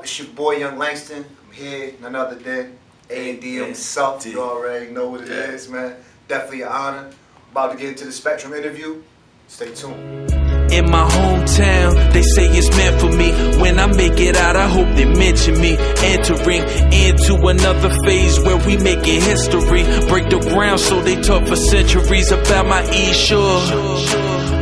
It's your boy Young Langston. I'm here, none other than A.N.D. himself. You already know what it is, man. Definitely an honor. About to get into the Spectrum interview. Stay tuned. In my hometown, they say it's meant for me. When I make it out, I hope they mention me. Entering into another phase where we making history. Break the ground so they talk for centuries about my East Shore.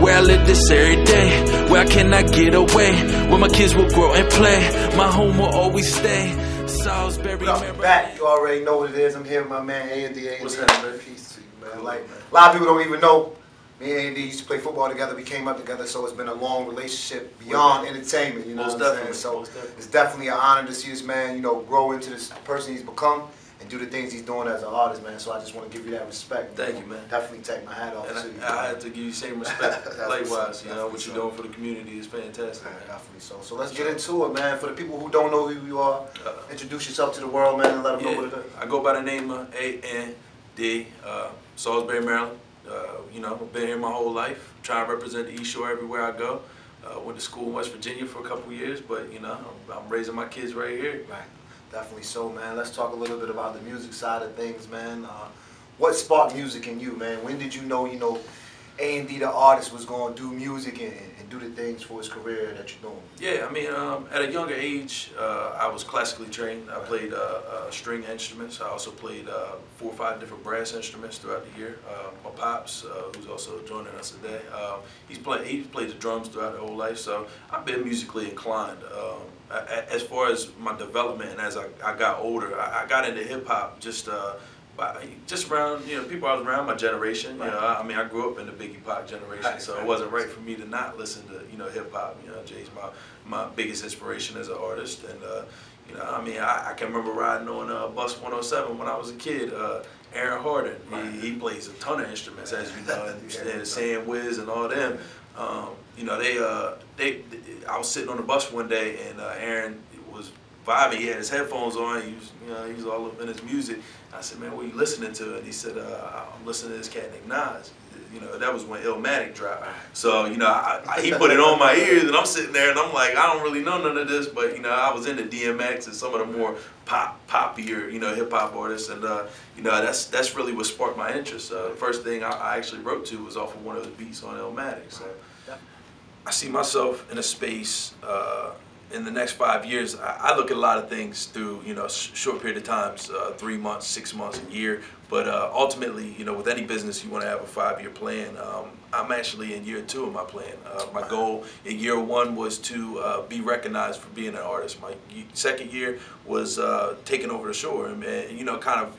Where I live this every day. Where can I get away? Where my kids will grow and play. My home will always stay. Salisbury, Maryland. Back, you already know what it is. I'm here with my man A.N.D. What's happening? Peace to you, man. Like, a lot of people don't even know. Me and A.N.D. used to play football together. We came up together, so it's been a long relationship beyond entertainment. You know what I'm saying? So it's definitely an honor to see this man, you know, grow into this person he's become and do the things he's doing as an artist, man. So I just want to give you that respect. Thank you, man. Definitely take my hat off to you. I have to give you the same respect. Likewise, you know, what you're doing for the community is fantastic. Definitely so. So let's get into it, man. For the people who don't know who you are, introduce yourself to the world, man, and let them know what it is. I go by the name of A.N.D. Salisbury, Maryland. You know, I've been here my whole life, trying to represent the East Shore everywhere I go. Went to school in West Virginia for a couple of years, but you know, I'm raising my kids right here. Right, definitely so, man. Let's talk a little bit about the music side of things, man. What sparked music in you, man? When did you know, A.N.D. the artist was going to do music and do the things for his career that you're doing? Yeah, I mean, at a younger age, I was classically trained. I played string instruments. I also played 4 or 5 different brass instruments throughout the year. My pops, who's also joining us today, he's played the drums throughout the whole life. So I've been musically inclined. As far as my development and as I got older, I got into hip hop just around, you know, people I was around my generation. You know, I mean, I grew up in the Biggie Pac generation, so it wasn't right for me to not listen to, you know, hip hop. You know, Jay's my biggest inspiration as an artist, and you know, I mean, I can remember riding on Bus 107 when I was a kid. Aaron Harden, he plays a ton of instruments, as you know, and Sam Wiz and all them. You know, I was sitting on the bus one day, and Aaron was vibing. He had his headphones on. He was all up in his music. I said, "Man, what are you listening to?" And he said, "I'm listening to this cat named Nas." You know, that was when Illmatic dropped. So, you know, he put it on my ears, and I'm sitting there, and I'm like, I don't really know none of this, but you know, I was into DMX and some of the more poppier, you know, hip hop artists, and you know, that's really what sparked my interest. The first thing I actually wrote to was off of one of the beats on Illmatic. So, I see myself in a space. In the next 5 years, I look at a lot of things through, you know, short period of times, 3 months, 6 months, a year. But ultimately, you know, with any business, you want to have a 5-year plan. I'm actually in year 2 of my plan. My goal in year 1 was to be recognized for being an artist. My second year was taking over the Shore and, you know, kind of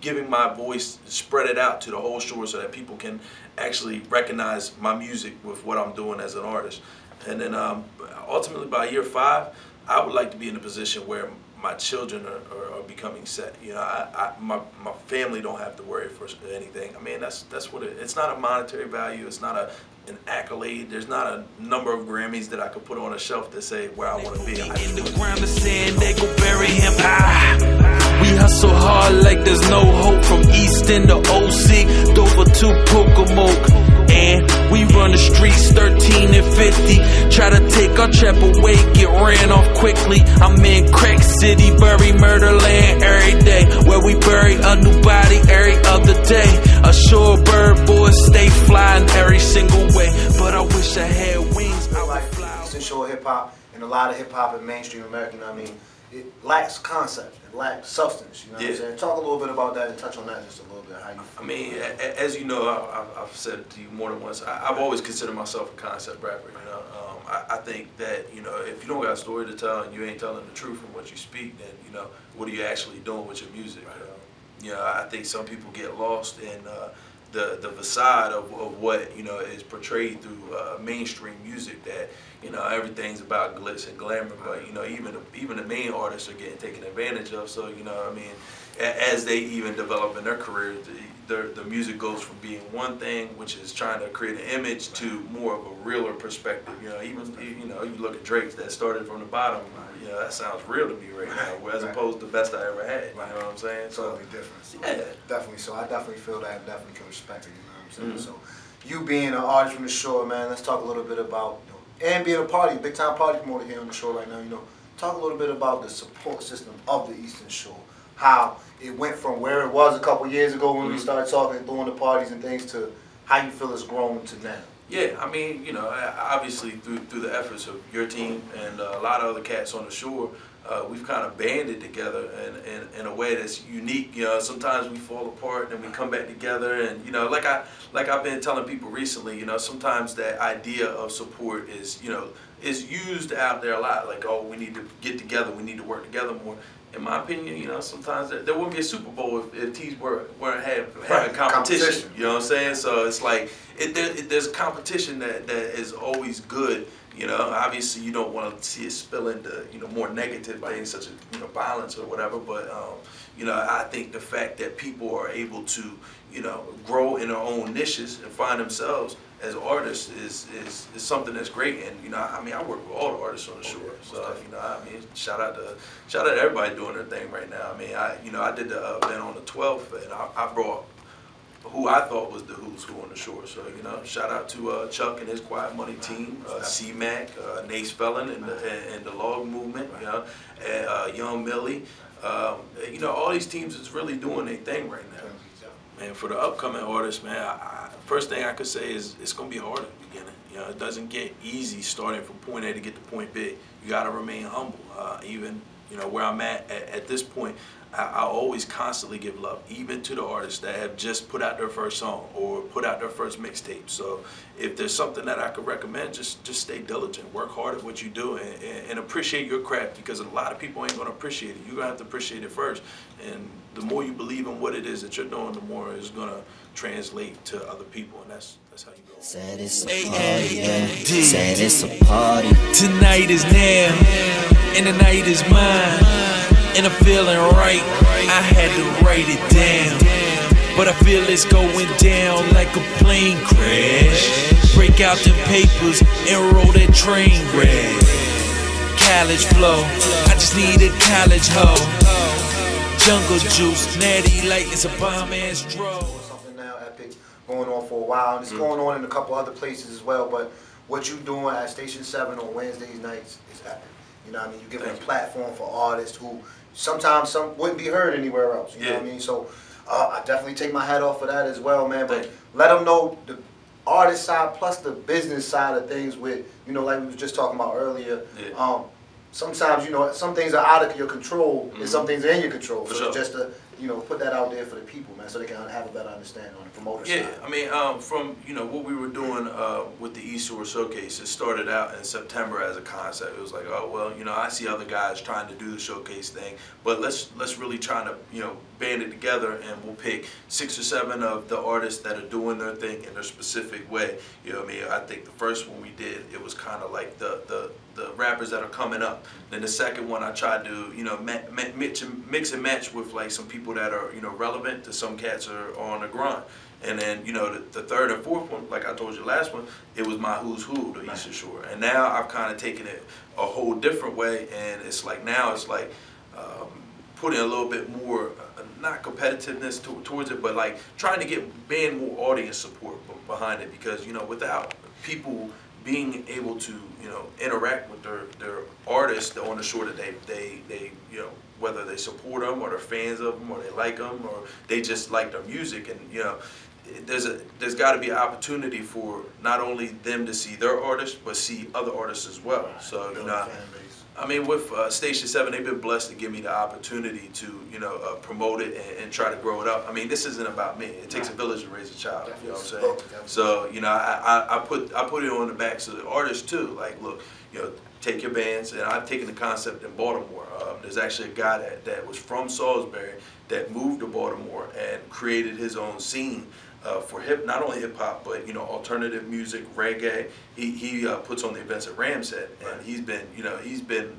giving my voice, spread it out to the whole Shore so that people can actually recognize my music with what I'm doing as an artist. And then ultimately by year 5, I would like to be in a position where my children are becoming set. You know, my family don't have to worry for anything. I mean, that's what it's not a monetary value. It's not an accolade. There's not a number of Grammys that I could put on a shelf to say where I want to be. In the ground of sand, they go bury him. We hustle hard like there's no hope, from Easton to OC, Dover to Pocomoke. And we run the streets 13 and 50. Try to take our trap away, get ran off quickly. I'm in Crack City, bury murder land every day, where we bury a new body every other day. A shorebird boy stay flying every single way, but I wish I had wings. I would fly. Eastern Shore hip hop and a lot of hip hop in mainstream America, you know what I mean? It lacks concept, it lacks substance, you know what I'm saying? Talk a little bit about that and touch on that just a little bit, how you feel. I mean, as you know, I've said it to you more than once, I've always considered myself a concept rapper, you know? I think that, you know, if you don't got a story to tell and you ain't telling the truth from what you speak, then, you know, what are you actually doing with your music? You know, I think some people get lost in the facade of what, you know, is portrayed through mainstream music, that, you know, everything's about glitz and glamour, but, you know, even the main artists are getting taken advantage of. So, you know, I mean, as they even develop in their career, the music goes from being one thing, which is trying to create an image, to more of a realer perspective. You know, even, you know, you look at Drake's that started from the bottom. You know, that sounds real to me right now, as opposed to the best I ever had. You know what I'm saying? Totally different. Yeah, definitely. So I definitely feel that. I definitely can respect it. You know what I'm saying? So you being an artist from the Shore, man, let's talk a little bit about, you know, and being a big time party promoter here on the Shore right now. You know, talk a little bit about the support system of the Eastern Shore. How it went from where it was a couple years ago when we started talking and doing the parties and things to how you feel it's grown to now. Yeah, I mean, you know, obviously through the efforts of your team and a lot of other cats on the shore, we've kind of banded together in a way that's unique. You know, sometimes we fall apart and we come back together, and you know, like I've been telling people recently, you know, sometimes that idea of support is, you know, is used out there a lot. Like, oh, we need to get together, we need to work together more. In my opinion, you know, sometimes there wouldn't be a Super Bowl if teams weren't having competition. You know what I'm saying? So it's like there's competition that is always good. You know, obviously you don't want to see it spill into, you know, more negative things such as, you know, violence or whatever. But you know, I think the fact that people are able to, you know, grow in their own niches and find themselves as artists is something that's great. And you know, I mean, I work with all the artists on the shore, so you know, I mean, shout out to everybody doing their thing right now. I mean, I did the event on the 12th, and I brought who I thought was the who's who on the shore. So you know, shout out to Chuck and his Quiet Money team, C-Mac, Nace Felon and the Log Movement, you know, and Young Millie. You know, all these teams is really doing their thing right now. Man, for the upcoming artists, man, first thing I could say is it's going to be hard at the beginning. You know, it doesn't get easy starting from point A to get to point B. You got to remain humble. Even, you know, where I'm at this point, I always constantly give love, even to the artists that have just put out their first song or put out their first mixtape. So if there's something that I could recommend, just stay diligent, work hard at what you do, and appreciate your craft, because a lot of people ain't going to appreciate it. You're going to have to appreciate it first. And the more you believe in what it is that you're doing, the more it's going to translate to other people, and that's how you go. Said it's a party, yeah. Said it's a party. Tonight is now, and the night is mine, and I'm feeling right. I had to write it down, but I feel it's going down like a plane crash. Break out the papers and roll that train wreck. College flow, I just need a college hoe. Jungle juice, natty like it's a bomb-ass drug. Something now epic going on for a while, and it's going on in a couple other places as well. But what you doing at Station 7 on Wednesdays nights is epic. You know what I mean? You're giving a platform for artists who sometimes wouldn't be heard anywhere else. You know what I mean? So I definitely take my hat off for that as well, man. But let them know the artist side plus the business side of things with, you know, like we was just talking about earlier. Sometimes, you know, some things are out of your control and some things are in your control. So just to, you know, put that out there for the people, man, so they can have a better understanding on the promoter side. I mean, from, you know, what we were doing with the East Shore Showcase, it started out in September as a concept. It was like, oh, well, you know, I see other guys trying to do the showcase thing, but let's really try to, you know, band it together, and we'll pick 6 or 7 of the artists that are doing their thing in their specific way. You know what I mean? I think the first one we did, it was kind of like the rappers that are coming up. Then the second one, I tried to, you know, mix and match with like some people that are, you know, relevant to some cats are on the grind. And then, you know, the third and fourth one, like I told you last one, it was my who's who, the Eastern Shore. And now I've kind of taken it a whole different way, and it's like now it's like putting a little bit more, not competitiveness towards it, but like trying to band more audience support behind it, because, you know, without people being able to, you know, interact with their artists on the shore that they you know, whether they support them or they're fans of them or they like them or they just like their music, and you know, there's got to be an opportunity for not only them to see their artists but see other artists as well. So you know, I mean, with Station 7, they've been blessed to give me the opportunity to, you know, promote it and try to grow it up. I mean, this isn't about me. It takes a village to raise a child. You know what I'm saying? So, you know, I put it on the backs of the artists too. Like, look, you know, take your bands, and I've taken the concept in Baltimore. There's actually a guy that was from Salisbury that moved to Baltimore and created his own scene. For not only hip hop, but you know, alternative music, reggae. He puts on the events at Ramset, and he's been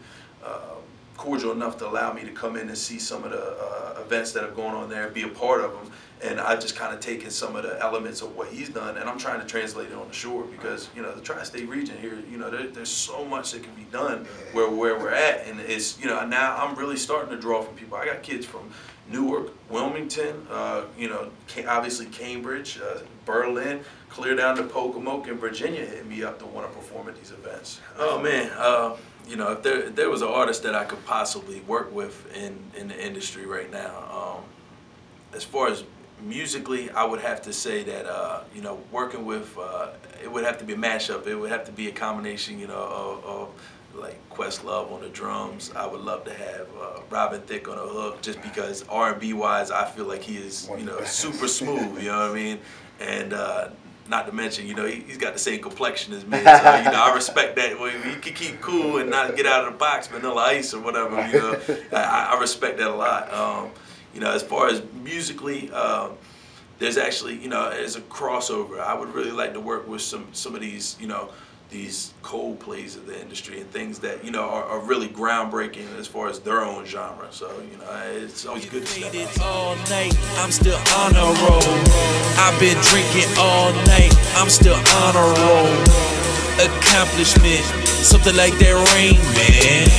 cordial enough to allow me to come in and see some of the events that are going on there, be a part of them. And I've just kind of taken some of the elements of what he's done, and I'm trying to translate it on the shore, because you know, the tri-state region here, you know, there's so much that can be done where we're at, and it's, you know, now I'm really starting to draw from people. I got kids from Newark, Wilmington, you know, obviously Cambridge, Berlin, clear down to Pocomoke, and Virginia hit me up to want to perform at these events. Oh man, you know, if there was an artist that I could possibly work with in the industry right now, as far as musically, I would have to say that you know, working with it would have to be a mashup. It would have to be a combination, you know, of like Questlove on the drums. I would love to have Robin Thicke on the hook, just because R&B wise, I feel like he is, you know, super smooth. You know what I mean? And not to mention, you know, he's got the same complexion as me, so you know, I respect that. Well, he can keep cool and not get out of the box, Vanilla Ice or whatever. You know, I respect that a lot. You know, as far as musically, there's actually, you know, there's a crossover. I would really like to work with some of these, you know, these Coldplays of the industry and things that, you know, are really groundbreaking as far as their own genre. So, you know, it's always good to step out. All night, I'm still on a roll. I've been drinking all night, I'm still on a roll. Accomplishment, something like that Rain Man.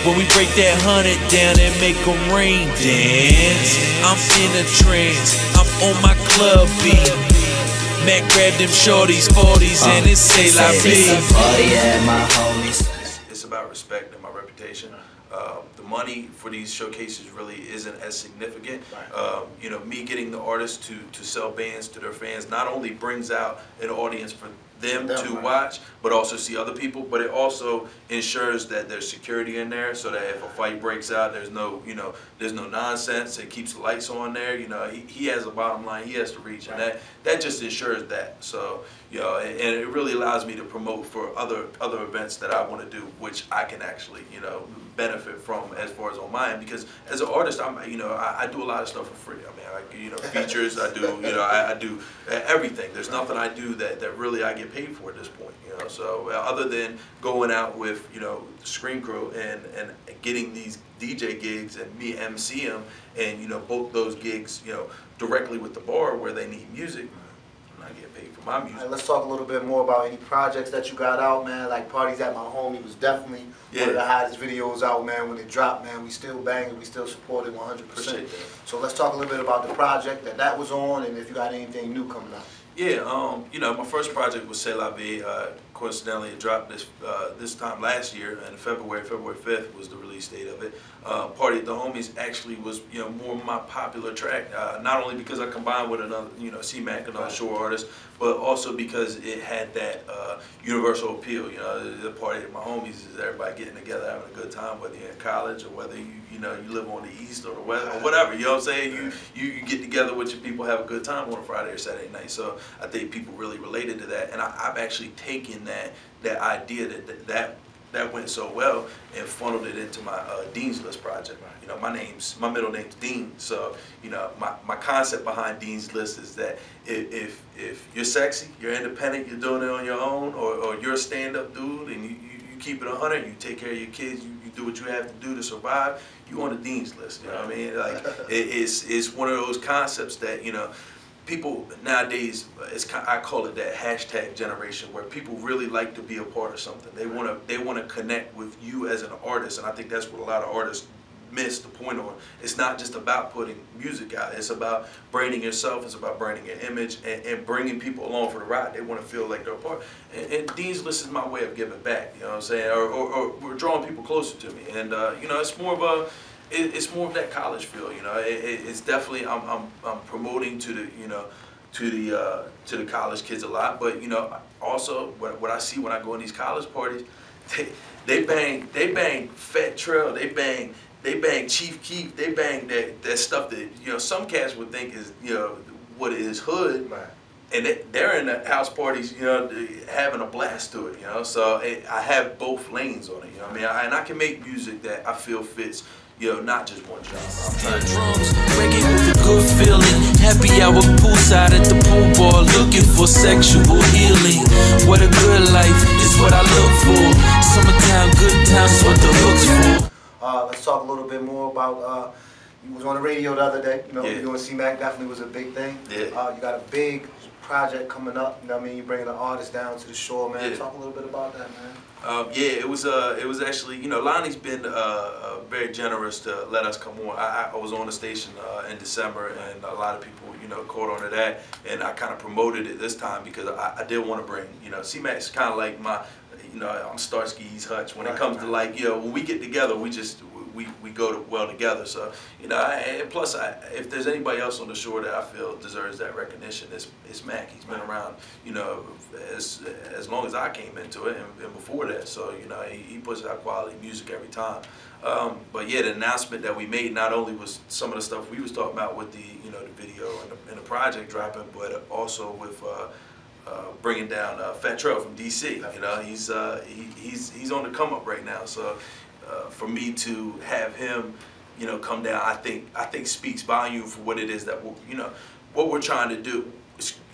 When we break that 100 down and make them rain dance. I'm in a trance, I'm on my club beat. Mac grabbed them shorties, 40s, and it say la vie. It's about respect and my reputation. The money for these showcases really isn't as significant. You know, me getting the artists to sell bands to their fans not only brings out an audience for them to watch, but also see other people. But it also ensures that there's security in there, so that if a fight breaks out, there's no, you know, there's no nonsense. It keeps the lights on there. You know, he has a bottom line he has to reach, and that just ensures that. So, you know, and it really allows me to promote for other events that I want to do, which I can actually, you know, benefit from as far as on my end. Because as an artist, you know, I do a lot of stuff for free. I mean, you know, features. I do, you know, I do everything. There's nothing I do that really I get paid for at this point. You know, so other than going out with, you know, the Scream Crew and getting these DJ gigs and me MC them, and you know, both those gigs, you know, directly with the bar where they need music. I get paid for my music. Right, let's talk a little bit more about any projects that you got out, man. Like Parties at My Homie was definitely one of the hottest videos out, man. When it dropped, man, we still banging, we still supported 100%. So let's talk a little bit about the project that was on, and if you got anything new coming out. Yeah, you know, my first project was C'est La Vie. Coincidentally, it dropped this time last year, and February 5th was the release date of it. Party at the Homies actually was, you know, more my popular track, not only because I combined with another, you know, C-Mac, another shore artist, but also because it had that universal appeal. You know, the Party at My Homies is everybody getting together, having a good time, whether you're in college or whether you know, you live on the east or the west or whatever. You know what I'm saying? You get together with your people, have a good time on a Friday or Saturday night. So I think people really related to that, and I've actually taken that idea that went so well and funneled it into my Dean's List project. You know, my middle name's Dean, so you know, my concept behind Dean's List is that if you're sexy, you're independent, you're doing it on your own, or you're a stand-up dude and you keep it 100, you take care of your kids, you do what you have to do to survive, you on the Dean's List. You know what I mean? Like it's one of those concepts that, you know, people nowadays, I call it that hashtag generation, where people really like to be a part of something. They want to connect with you as an artist, and I think that's what a lot of artists miss the point on. It's not just about putting music out. It's about branding yourself. It's about branding your image and bringing people along for the ride. They want to feel like they're a part. And Dean's List is my way of giving back. You know what I'm saying? Or we're drawing people closer to me. And you know, it's more of that college feel. You know, it's definitely I'm promoting to the, you know, to the college kids a lot. But you know, also what I see when I go in these college parties, they bang S.P.E.K.T.R.U.M, they bang Chief Keef, they bang that stuff that, you know, some cats would think is, you know, what is hood, and they're in the house parties, you know, having a blast to it, you know. So I have both lanes on it, you know what I mean, and I can make music that I feel fits, you know, not just one genre. Drums, reggae with a good feeling. Happy hour poolside at the pool bar, looking for sexual healing. What a good life is what I look for. Summertime, good times, what the hook's for. Let's talk a little bit more about, you was on the radio the other day, you know, you and C-Mac definitely was a big thing. You got a big project coming up, you know what I mean, you're bringing an artist down to the shore, man. Talk a little bit about that, man. Yeah, it was actually, you know, Lonnie's been very generous to let us come on. I was on the station in December, and a lot of people, you know, caught on to that, and I kind of promoted it this time because I did want to bring, you know, C-Mac's kind of like you know, I'm Starsky, he's Hutch. When it comes to like, you know, when we get together, we go well together. So, you know, and plus, if there's anybody else on the shore that I feel deserves that recognition, it's Mac. He's been around, you know, as long as I came into it and before that. So, you know, he puts out quality music every time. But yeah, the announcement that we made not only was some of the stuff we was talking about with the, you know, the video and the project dropping, but also with bringing down F.E.K.T.R.U.M from DC. You know, he's on the come up right now. So for me to have him, you know, come down, I think speaks volume for what it is that you know, what we're trying to do.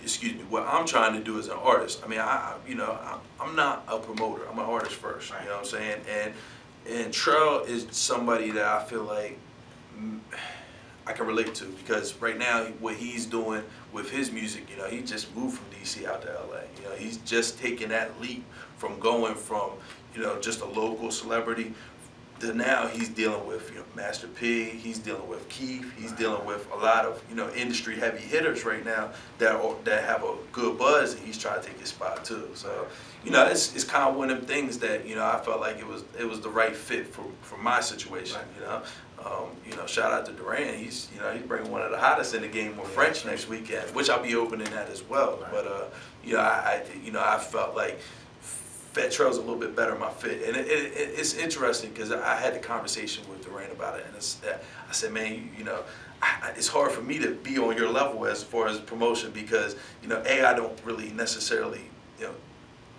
Excuse me, what I'm trying to do as an artist. I mean, you know, I'm not a promoter. I'm an artist first. You know what I'm saying? And Trell is somebody that I feel like I can relate to, because right now what he's doing with his music, you know, he just moved from DC out to LA. You know, he's just taking that leap from going from, you know, just a local celebrity to now he's dealing with, you know, Master P, he's dealing with Keith, he's dealing with a lot of, you know, industry heavy hitters right now that have a good buzz, and he's trying to take his spot too. So, you know, it's kind of one of them things that, you know, I felt like it was the right fit for my situation. You know, shout out to Duran. He's bringing one of the hottest in the game with French next weekend, which I'll be opening that as well. But you know, I felt like F.E.K.T.R.U.M is a little bit better my fit, and it's interesting because I had the conversation with Duran about it, and I said, man, you know, it's hard for me to be on your level as far as promotion, because, you know, I don't really necessarily, you know,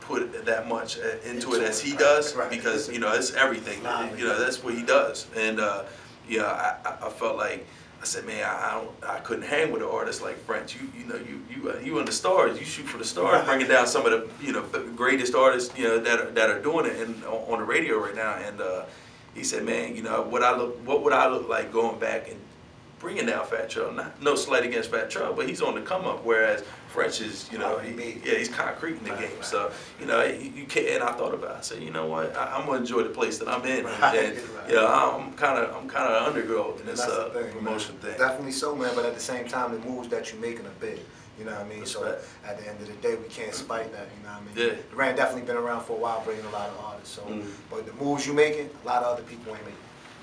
put that much into it as he does, because, you know, it's everything. You know, that's what he does, and you know, I felt like, I said, man, I couldn't hang with an artist like French. You in the stars. You shoot for the stars, bringing down some of the, you know, greatest artists, you know, that are doing it on the radio right now. And he said, man, you know, what would I look like going back and bringing down F.E.K.T.R.U.M? No slight against F.E.K.T.R.U.M, but he's on the come up. Whereas French is, you know, he's concrete in the game. So, you know, you can't. And I thought about it. I said, you know what? I'm gonna enjoy the place that I'm in. And you know, I'm kind of an undergrowth in this promotion thing. Definitely so, man. But at the same time, the moves that you're making are big. You know what I mean? Respect. So at the end of the day, we can't spite that. You know what I mean? Yeah. Duran definitely been around for a while, bringing a lot of artists. So, but the moves you making, a lot of other people ain't making.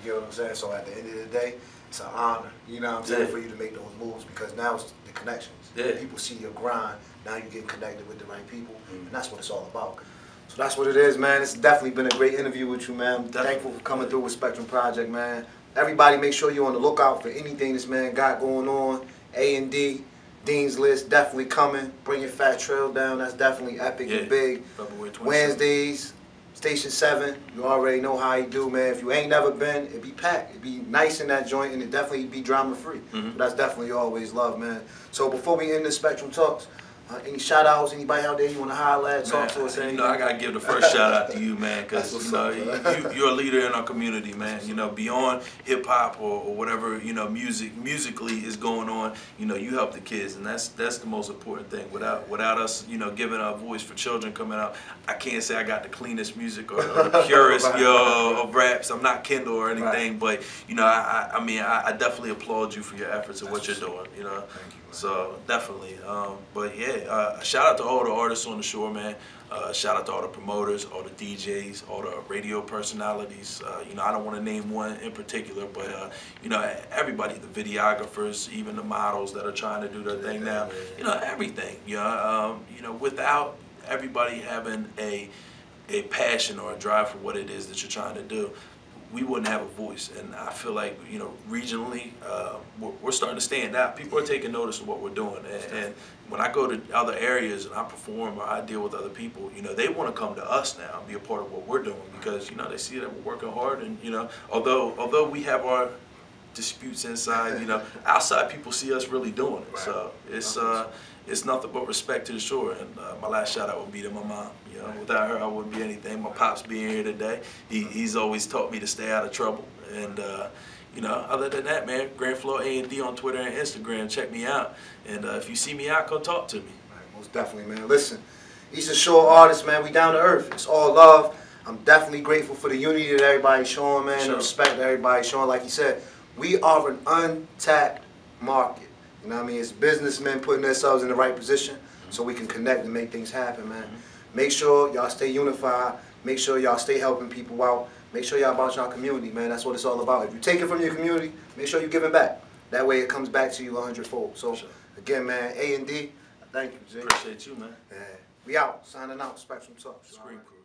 You know what I'm saying? So at the end of the day, it's an honor, you know what I'm saying, for you to make those moves, because now it's the connections. People see your grind, now you're getting connected with the right people, and that's what it's all about. So that's what it is, man. It's definitely been a great interview with you, man. I'm thankful for coming through with Spectrum Project, man. Everybody make sure you're on the lookout for anything this man got going on. A.N.D, Dean's List, definitely coming. Bringing F.E.K.T.R.U.M down, that's definitely epic and big. Wednesdays, Station 7, you already know how he do, man. If you ain't never been, it'd be packed. It'd be nice in that joint, and it definitely be drama-free. So that's definitely always love, man. So before we end this Spectrum Talks, any shout-outs, anybody out there you want to holler at, talk to us? You know, I got to give the first shout-out to you, man, because, you know, you're a leader in our community, man. You know, beyond hip-hop or whatever, you know, musically is going on, you know, you help the kids, and that's the most important thing. Without us, you know, giving our voice for children coming out, I can't say I got the cleanest music or the purest, of raps. I'm not Kendall or anything, but, you know, I mean, I definitely applaud you for your efforts and what you're doing, you know. Thank you. So definitely, but yeah, shout out to all the artists on the shore, man. Shout out to all the promoters, all the DJs, all the radio personalities. You know, I don't want to name one in particular, but you know, everybody, the videographers, even the models that are trying to do their thing now. You know, everything. You know, without everybody having a passion or a drive for what it is that you're trying to do, we wouldn't have a voice. And I feel like, you know, regionally, we're starting to stand out. People are taking notice of what we're doing. And when I go to other areas and I perform or I deal with other people, you know, they want to come to us now and be a part of what we're doing, because, you know, they see that we're working hard. And, you know, although we have our disputes inside, you know, outside people see us really doing it. So it's nothing but respect to the shore. And my last shout out would be to my mom. You know, without her, I wouldn't be anything. My pops being here today, he's always taught me to stay out of trouble. And you know, other than that, man, Grand Floor A&D on Twitter and Instagram. Check me out. And if you see me out, come talk to me. Right, most definitely, man. Listen, Eastern Shore artists, man. We down to earth. It's all love. I'm definitely grateful for the unity that everybody's showing, man. The respect that everybody's showing. Like you said, we are an untapped market. You know what I mean? It's businessmen putting themselves in the right position so we can connect and make things happen, man. Make sure y'all stay unified. Make sure y'all stay helping people out. Make sure y'all about y'all community, man. That's what it's all about. If you take it from your community, make sure you give it back. That way it comes back to you 100-fold. So, again, man, A&D, thank you, Jay. Appreciate you, man. We out. Signing out. S.P.E.K.T.R.U.M. Screen Crew.